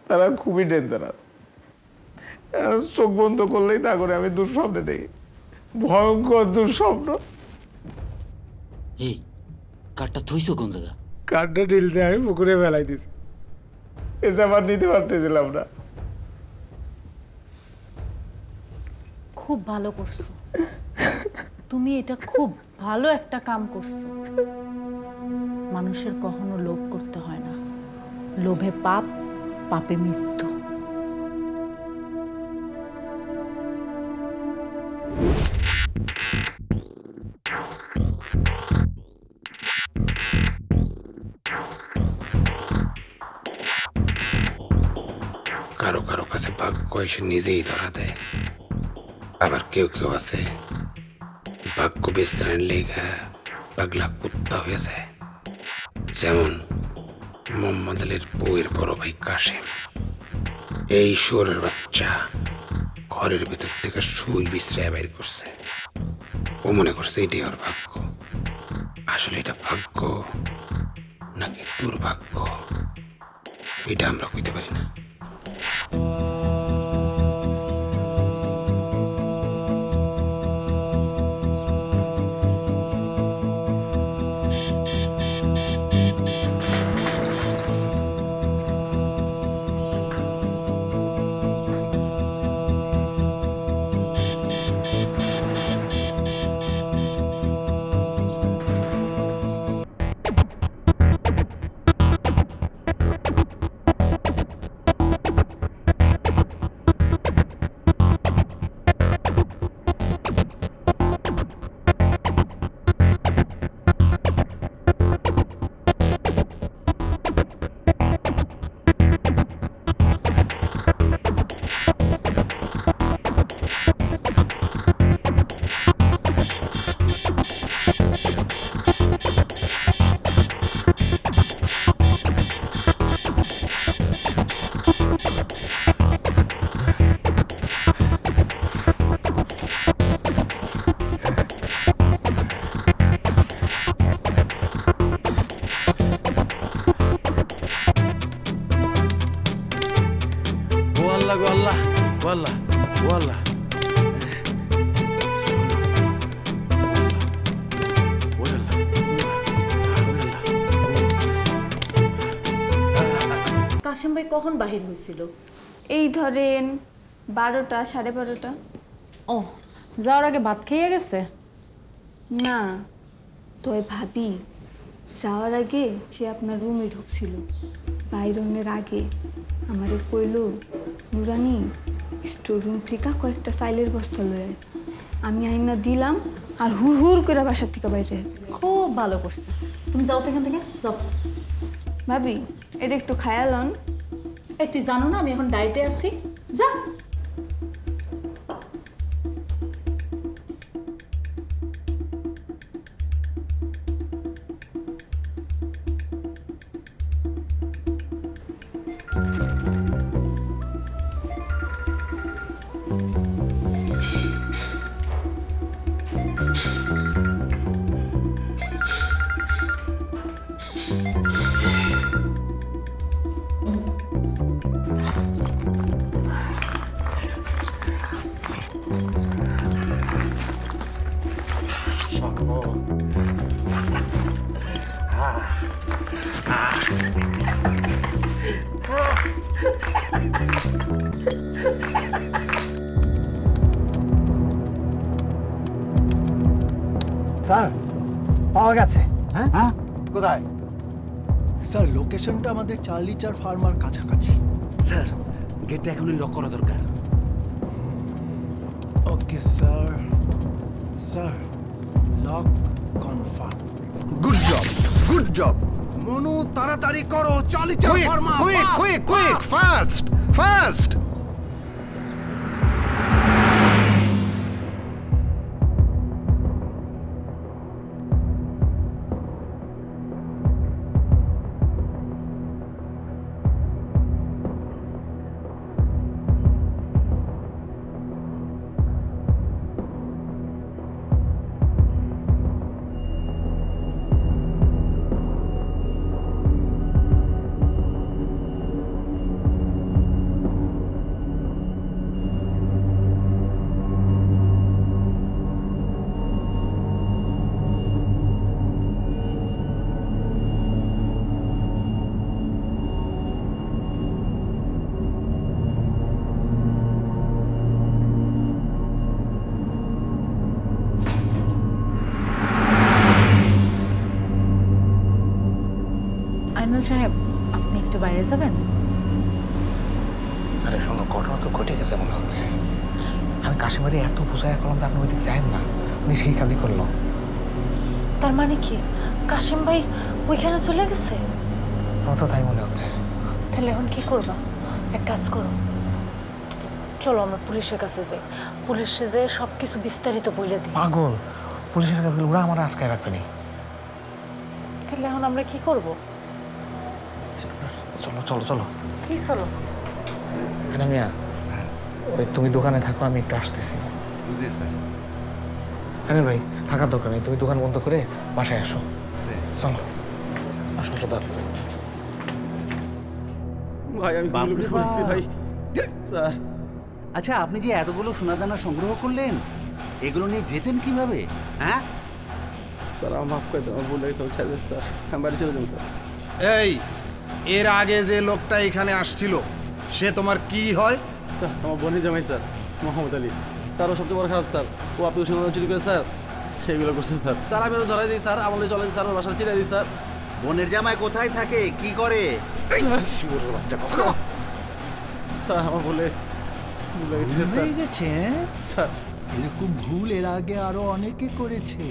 তারা খুবই ডেঞ্জারাস। চোখ বন্ধ করলেই তা করে আমি দুঃস্বপ্নে দেখি, ভয়ঙ্কর দুঃস্বপ্ন। এই কার্ডটা থইছো কোন জায়গা? কার্ডটা ঢিলতে আমি পুকুরে ফেলাই দিছি, এসে আবার নিতে পারতেছিলাম না। খুব ভালো করছো তুমি, এটা খুব ভালো একটা কাম করছো। মানুষের কখনো লোভ করতে হয় না, লোভে পাপ, পাপে মৃত্যু। কারো কারো কাছে ভাগ্য এসে নিজেই ধরা দেয়, আবার কেউ কেউ আছে ভাগ্য বিশ্রামের লেগা পাগলা কুত্তা হয়ে যায়, যেমন মোহাম্মদ আলীর বউয়ের বড় ভাই কাশেম। এই শুয়োরের বাচ্চা ঘরের ভেতর থেকে সুই বিশ্রায় বের করছে। ও মনে করছে এটাই ওর ভাগ্য। আসলে এটা ভাগ্য নাকি দুর্ভাগ্য এটা আমরা কইতে পারি না। আল্লাহ ও আল্লাহ ও আল্লাহ কাশিম ভাই কখন বাহির হয়েছিল? এই ধরেন 12টা 12:30। ও, যাওয়ার আগে ভাত খেয়ে গেছে? না, তোই ভাবি যাওয়ার আগে সে আপনার রুমে ঢুকছিল। বাইরনের আগে আমাদের কইল, নুরানি স্টোর রুম থেকে কয়েকটা চাইলের বস্তা লয়ে। আমি আইনা দিলাম আর হুড় হুড় করে বাসার থেকে বাইরে। খুব ভালো করছে। তুমি যাও তো এখান থেকে, যাও। ভাবি এটা একটু খায়ালন। এই তুই জানো না আমি এখন ডায়েটে আছি, যা। স্যার পাওয়া গেছে। হ্যাঁ হ্যাঁ, কোথায় স্যার? লোকেশনটা আমাদের চার্লিচার ফার্মার কাছাকাছি। স্যার গেটটা এখনই লক করা দরকার। Okay sir. Sir lock confirm. Good job, good job. Manu তাড়াতাড়ি করো, চার্লিচার ফার্মা। Quick quick quick, fast fast. Ainul সাহেব, আপনি একটু বাইরে যাবেন? আরে শোনো, ঘটনা তো ঘটে গেছে মনে হচ্ছে। আমি কাশিমারি এত বুঝাইয়া করলাম যে আপনি ওইদিকে যায়েন না, উনি সেই কাজই করলো। তার মানে কি কাশিম ভাই ওইখানে চলে গেছে? আমার তো তাই মনে হচ্ছে। তাহলে এখন কি করবা? এক কাজ করো, চলো আমরা পুলিশের কাছে যাই। পুলিশে যেয়ে সব কিছু বিস্তারিত বলে দিই। পাগল, পুলিশের কাছে গেলে ওরা আমার আটকায় রাখবে নি। তাহলে এখন আমরা কি করব? চলো চলো চলো। কি চলো? ম্যাডাম মিয়া, ওই তুমি দোকানে থাকো, আমি একটু আসতেছি। জি স্যার। আরে ভাই থাকার দরকার নেই, তুমি দোকান বন্ধ করে বাসায় আসো। চলো আসো দাদা। ভাই আমি ভুল করে ফেলেছি ভাই। স্যার আচ্ছা, আপনি যে এতগুলো সোনাদানা সংগ্রহ করলেন, এগুলো নিয়ে যেতেন কিভাবে? হ্যাঁ স্যার আমার মাফ করে দেন, আমার ভুল হয়েছে, ছেড়ে দেন স্যার, আমি বাড়ি চলে যাবো স্যার। এই, এর আগে যে লোকটা এখানে আসছিল সে তোমার কি হয়? স্যার আমার বোনের জামাই স্যার, মোহাম্মদ আলী স্যার। ও সবচেয়ে বড় খারাপ স্যার, ও আপনি সোনা চুরি করে স্যার সেইগুলো করছে স্যার। স্যার আমি ওরা ধরাই দিই স্যার, আমলে চলেন স্যার, ওর বাসা চিনে দিই স্যার। বোনের জামাই কোথায় থাকে, কি করে? স্যার আমার ভুল হয়ে গেছে স্যার। এরকম ভুল এর আগে আরো অনেকে করেছে,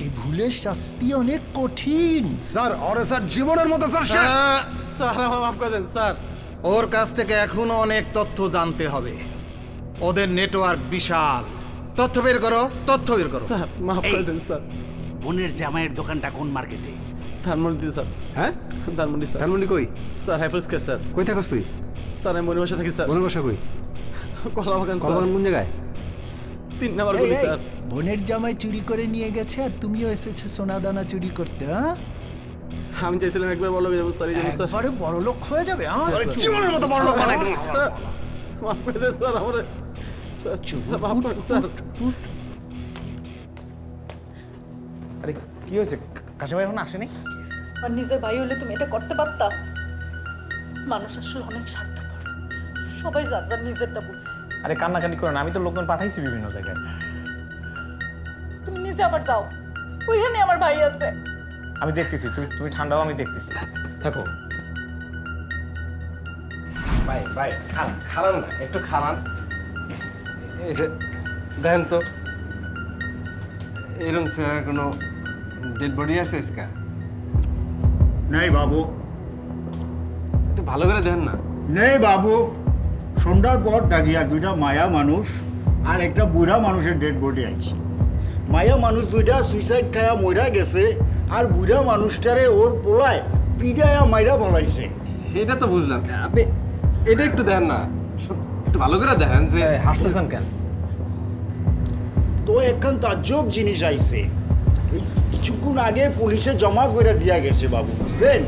এই ভুলের শাস্তি অনেক কঠিন স্যার। ওরে স্যার জীবনের মতো স্যার শেষ। স্যার আমার মাফ করে দেন স্যার। ওর কাছ থেকে এখনো অনেক তথ্য জানতে হবে, ওদের নেটওয়ার্ক বিশাল। তথ্য বের করো, তথ্য বের করো। স্যার মাফ করে দেন স্যার। বোনের জামাইয়ের দোকানটা কোন মার্কেটে? ধানমন্ডি স্যার। হ্যাঁ ধানমন্ডি স্যার। ধানমন্ডি কই? স্যার হাইফেলস কে স্যার। কই থাকস তুই? স্যার আমি মনির বাসা থাকি স্যার। বোনের বাসা কই? কলাবাগান। কলাবাগান কোন জায়গায়? 3 নাম্বার গলি স্যার। বোনের জামাই চুরি করে নিয়ে গেছে আর তুমিও এসেছো সোনা দানা চুরি করতে? হ্যাঁ আমি চাইছিলাম একবার বড় লোক যাবো স্যার। একবারে বড় লোক হয়ে যাবে? জীবনের মতো বড় লোক বানাই দিন। মাফ করে দেন স্যার আমারে। স্যার মাফ করে স্যার। আরে কি হয়েছে? কাশিম ভাই এখন আসেনি? আর নিজের ভাই হলে তুমি এটা করতে পারতা? মানুষ আসলে অনেক স্বার্থপর, সবাই যার যার নিজেরটা বুঝে। আরে কান্নাকাটি করো না, আমি তো লোকজন পাঠাইছি বিভিন্ন জায়গায়। তুমি নিজে আবার যাও, ওইখানে আমার ভাই আছে। আমি দেখতেছি, তুমি ঠান্ডাও, আমি দেখতেছি, থাকো। ভাই ভাই খারান না, একটু খারান। এই যে দেখেন তো, এরকম স্যার কোনো ডেড বডি আছে ইসকা? নেই বাবু। একটু ভালো করে দেখেন না। নেই বাবু, সন্ধ্যার পর ডাকিয়া দুইটা মায়া মানুষ আর একটা বুড়া মানুষের ডেড বডি আছে। মায়া মানুষ দুইটা সুইসাইড খায়া মইরা গেছে, আর বুড়া মানুষটারে ওর পোলায় পিড়ায়া মাইরা বলাইছে। এটা তো বুঝলাম, আপনি এটা একটু দেখেন না, একটু ভালো করে দেখেন। যে হাসতেছেন কেন? তো একখান তাজ্জব জিনিস আইছে, এই কিছুক্ষণ আগে পুলিশে জমা করে দিয়া গেছে বাবু, বুঝলেন?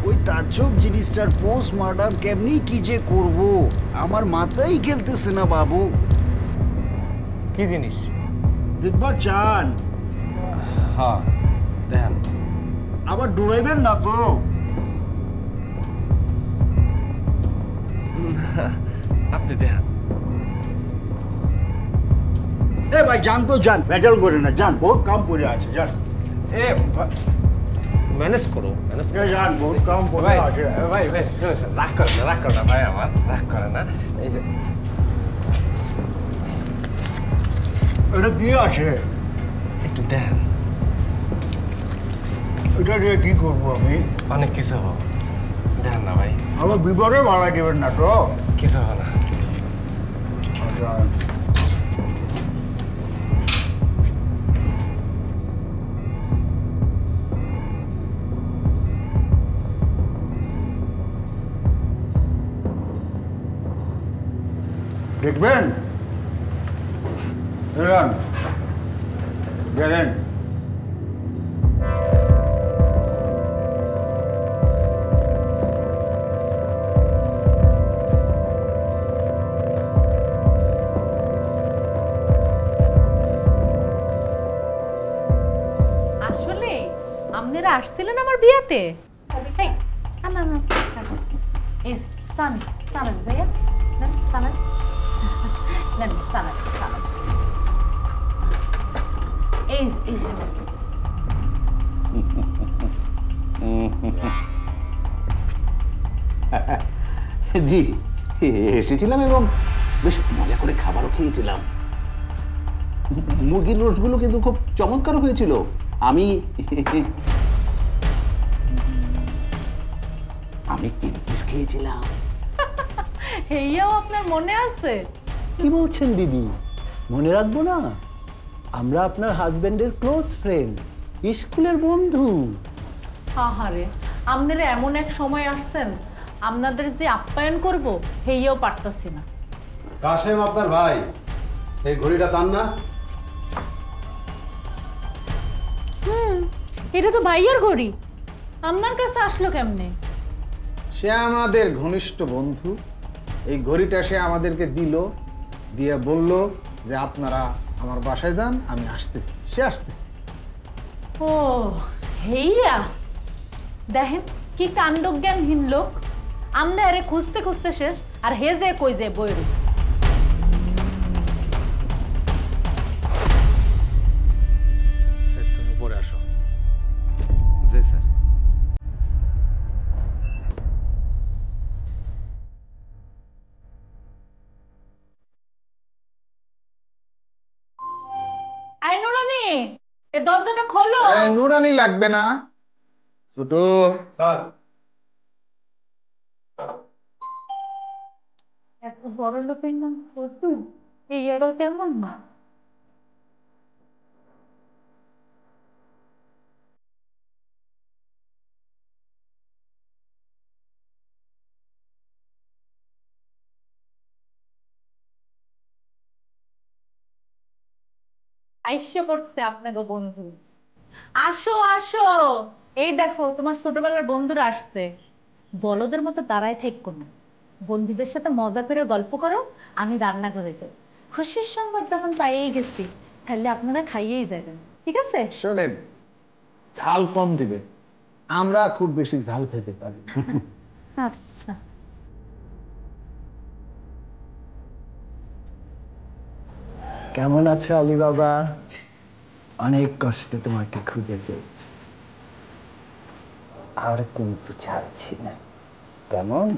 ওই তাজ্জব জিনিসটার পোস্টমর্টম কেমনি কি যে করব আমার মাথায় খেলতেছে না বাবু। কি জিনিস দেখবার চান? হ্যাঁ দেখেন। আবার ডরাইবেন না তো? আপনি দেখেন। এ ভাই যান তো, যান, ভেজাল করে না, যান, বহুত কাম পড়ে আছে, যান। এ ম্যানেজ করো, ম্যানেজ করো। যান, বহুত কাম পড়ে আছে। ভাই ভাই রাগ করে না ভাই, আমার রাগ করে না। এই যে এটা কি আছে একটু দেখেন। এটা দিয়ে কি করবো আমি? অনেক কিছু হবো, দেখেন না ভাই। আমার বিপদে বাড়াই দেবেন না তো? কিছু হবে না। আচ্ছা দেখবেন, গেলেন। আসলে আপনারা আসছিলেন আমার বিয়াতে? এই না না, এই সান সানাদ ভাইয়া, না সানাদ, না সানাদ সানাদ, এই জি এসেছিলাম এবং বেশ মজা করে খাবারও খেয়েছিলাম। মুরগির রোস্টগুলো কিন্তু খুব চমৎকার হয়েছিল। আমি 3 পিস খেয়েছিলাম। এইয়াও আপনার মনে আছে? কি বলছেন দিদি, মনে রাখবো না? আমরা আপনার হাজবেন্ডের ক্লোজ ফ্রেন্ড, স্কুলের বন্ধু। আহারে, আপনারা এমন এক সময় আসছেন, আপনাদের যে আপ্যায়ন করব হেইও পারতাছি না। কাশেম আপনার ভাই, এই ঘড়িটা তার না? এটা তো ভাইয়ার ঘড়ি, আপনার কাছে আসলো কেমনে? সে আমাদের ঘনিষ্ঠ বন্ধু। এই ঘড়িটা সে আমাদেরকে দিল, দিয়ে বলল যে আপনারা আমার বাসায় যান, আমি আসতেছি। সে আসতেছি। ও হেইয়া, দেখেন কি কাণ্ডজ্ঞানহীন লোক। আমরা আরে খুঁজতে খুঁজতে শেষ, আর হে যে কই যে বই রইছে। তুমি পরে আসো। জি স্যার। আই নুরানি, এ দরজাটা খোলো। নুরানি লাগবে না ছোট স্যার। এত বড় লোকের নাম ছোটু, এই এরও তেমন না। আইসে পড়ছে আপনাকে বন্ধু। আসো আসো, এই দেখো তোমার ছোটবেলার বন্ধুরা আসছে। বলদের মতো দাঁড়ায় থেকো না, বন্ধুদের সাথে মজা করে গল্প করো। আমি রান্না করেছি, খুশির সংবাদ যখন পাইয়েই গেছি, তাহলে আপনারা খাইয়েই যাবেন, ঠিক আছে? শোনেন, ঝাল কম দিবে, আমরা খুব বেশি ঝাল খেতে পারি। আচ্ছা। কেমন আছে আলী বাবা? অনেক কষ্টে তোমাকে খুঁজে পেয়েছি, আর কিন্তু ছাড়ছি না। কেমন?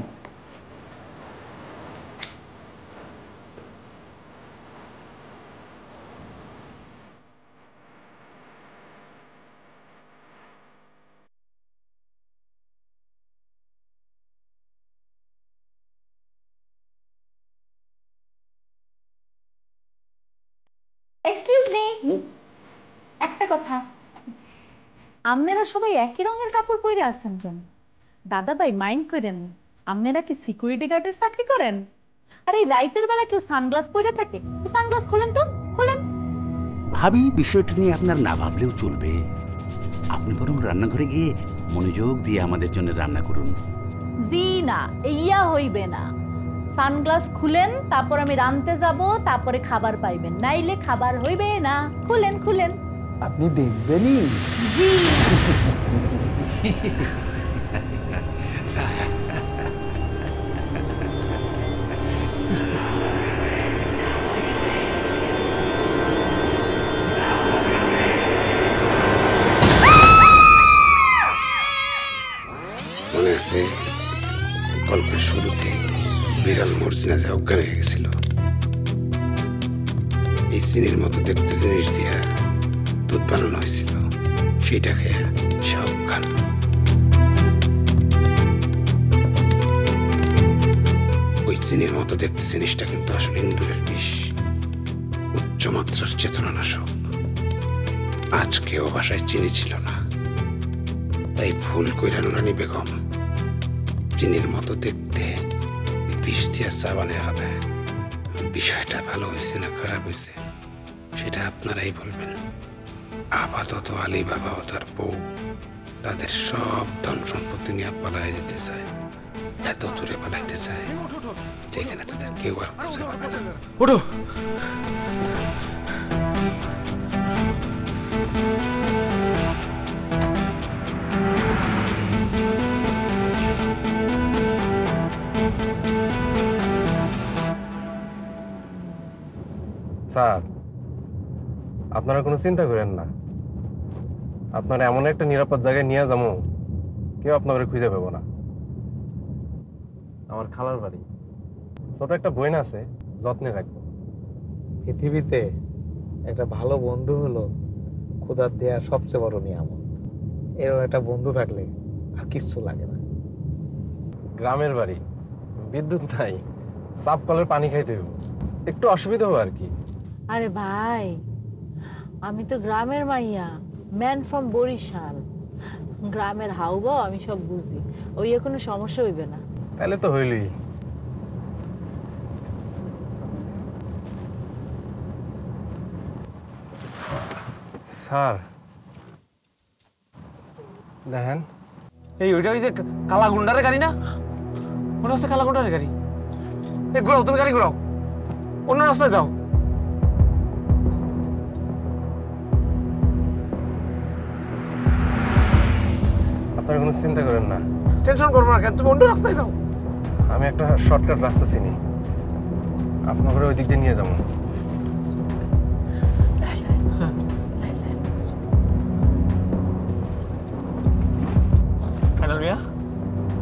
এক্সকিউজ মি, একটা কথা, আপনারা সবাই একই রঙের কাপড় পরে আছেন কেন? দাদা ভাই মাইন্ড করেন, আপনারা কি সিকিউরিটি গার্ডের চাকরি করেন? আর এই রাইতের বেলা কেউ সানগ্লাস পরে থাকে? সানগ্লাস খোলেন তো, খোলেন। ভাবি, বিষয়টা নিয়ে আপনার না ভাবলেও চলবে। আপনি বরং রান্নাঘরে গিয়ে মনোযোগ দিয়ে আমাদের জন্য রান্না করুন। জি না, ইয়া হইবে না। সানগ্লাস খুলেন, তারপর আমি রানতে যাব, তারপরে খাবার পাইবেন, নাইলে খাবার হইবে না। খুলেন খুলেন। আপনি দেখবেনই। জি। মনে আছে গল্পের শুরুতে বিড়াল মর্জিনা যা অজ্ঞান হয়ে গেছিল, এই চিনির মতো দেখতে জিনিস দিয়া দুধ বানানো হয়েছিল, সেইটা খেয়ে সে অজ্ঞান। ওই চিনির মতো দেখতে জিনিসটা কিন্তু আসলে ইন্দুরের বিষ, উচ্চমাত্রার চেতনানাশক। আজকে ও বাসায় চিনি ছিল না, তাই ভুল কইরা নুরানি বেগম চিনির মতো দেখতে বিষ দিয়া চা বানিয়ে ফেলায়। বিষয়টা ভালো হয়েছে না খারাপ হয়েছে সেটা আপনারাই বলবেন। আপাতত আলী বাবা ও তার বউ তাদের সব ধন সম্পত্তি নিয়ে পালায় যেতে চায়, এত দূরে পালাইতে চায় যেখানে তাদের কেউ আর খুঁজে পাবে না। ওঠো। স্যার, আপনারা কোনো চিন্তা করেন না, আপনারা এমন একটা নিরাপদ জায়গায় নিয়ে যাবো, কেউ আপনাদের খুঁজে পাবো না। আমার খালার বাড়ি, ছোট একটা বোন আছে, যত্নে রাখবো। পৃথিবীতে একটা ভালো বন্ধু হলো খোদার দেওয়ার সবচেয়ে বড় নিয়ামত। এরও একটা বন্ধু থাকলে আর কিচ্ছু লাগে না। গ্রামের বাড়ি, বিদ্যুৎ নাই, সাপ কলের পানি খাইতে হইব, একটু অসুবিধা হবে আর কি। আরে ভাই, আমি তো গ্রামের মাইয়া, ম্যান ফ্রম বরিশাল। গ্রামের হাউভাও আমি সব বুঝি, ওই কোনো সমস্যা হইবে না। তাহলে তো হইলই। স্যার দেখেন, এই ওইটা ওই যে কালা গুন্ডারের গাড়ি না? ওটা হচ্ছে কালা গুন্ডারের গাড়ি। এই ঘুরাও, তুমি গাড়ি ঘুরাও, অন্য রাস্তায় যাও। আপনারা কোনো চিন্তা করেন না, টেনশন করবো না কেন, তুমি অন্য রাস্তায় যাও। আমি একটা শর্টকাট রাস্তা চিনি, আপনাকে ওই দিক দিয়ে নিয়ে যাবো।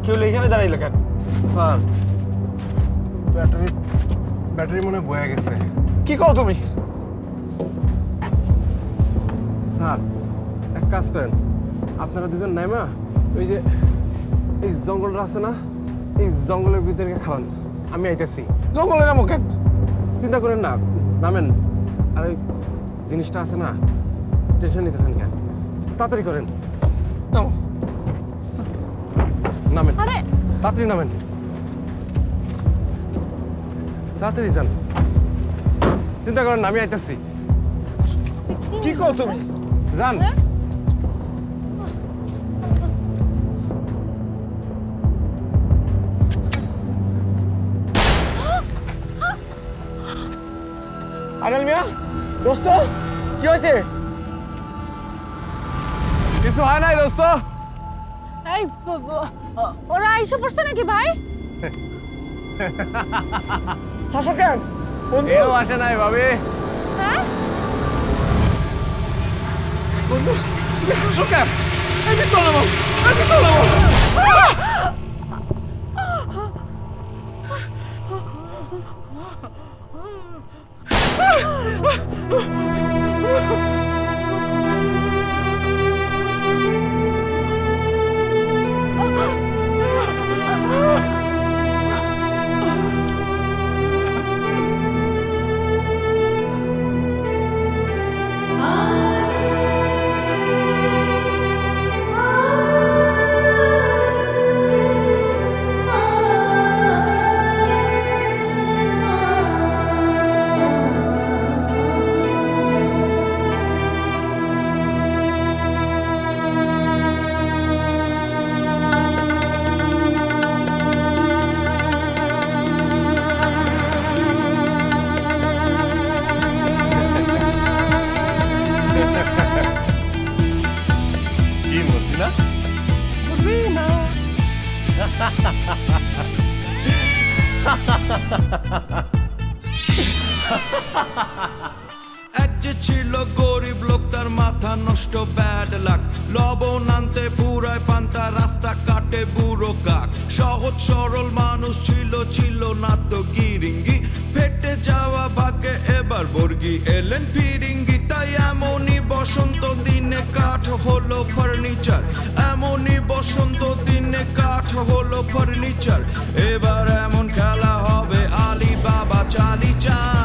কি হলো এখানে দাঁড়াইলে কেন? স্যার ব্যাটারি মনে হয় বয়ে গেছে। কি কও তুমি? স্যার এক কাজ করেন, আপনারা দুজন নাইমা ওই যে এই জঙ্গলটা আছে না, এই জঙ্গলের ভিতরে খাওয়ান, আমি আইতেছি। জঙ্গলে নামো কেন? চিন্তা করেন না, নামেন। আর ওই জিনিসটা আছে না, টেনশন নিতেছেন কেন? তাড়াতাড়ি করেন, নামো, নামেন, তাড়াতাড়ি নামেন, তাড়াতাড়ি যান। চিন্তা করেন না, আমি আইতেছি। কি কও তুমি? যান। আনাল মিয়া, দোস্ত কি হয়েছে? কিছু হয় নাই দোস্ত। এই ওরা আইসা পড়ছে নাকি ভাই? হাসো কেন? এও আসে নাই ভাবি। হ্যাঁ বন্ধু, তুমি হাসো কেন? এই পিস্তল নামো, এই পিস্তল নামো। এক যে ছিল গরিব লোক, তার মাথা নষ্ট, ব্যাড লাক, লবণ আনতে পুরায় পান্তা, রাস্তা কাটে বুড়ো কাক। সহজ সরল মানুষ ছিল, ছিল না তো গিরিঙ্গি, ফেটে যাওয়া ভাগ্যে এবার বর্গি এলেন ফিরিঙ্গি। তাই এমনই বসন্ত দিনে কাঠ হলো ফার্নিচার, এমনই বসন্ত দিনে কাঠ হলো ফার্নিচার। এবার এমন খেলা হবে আলী বাবা চালি চান।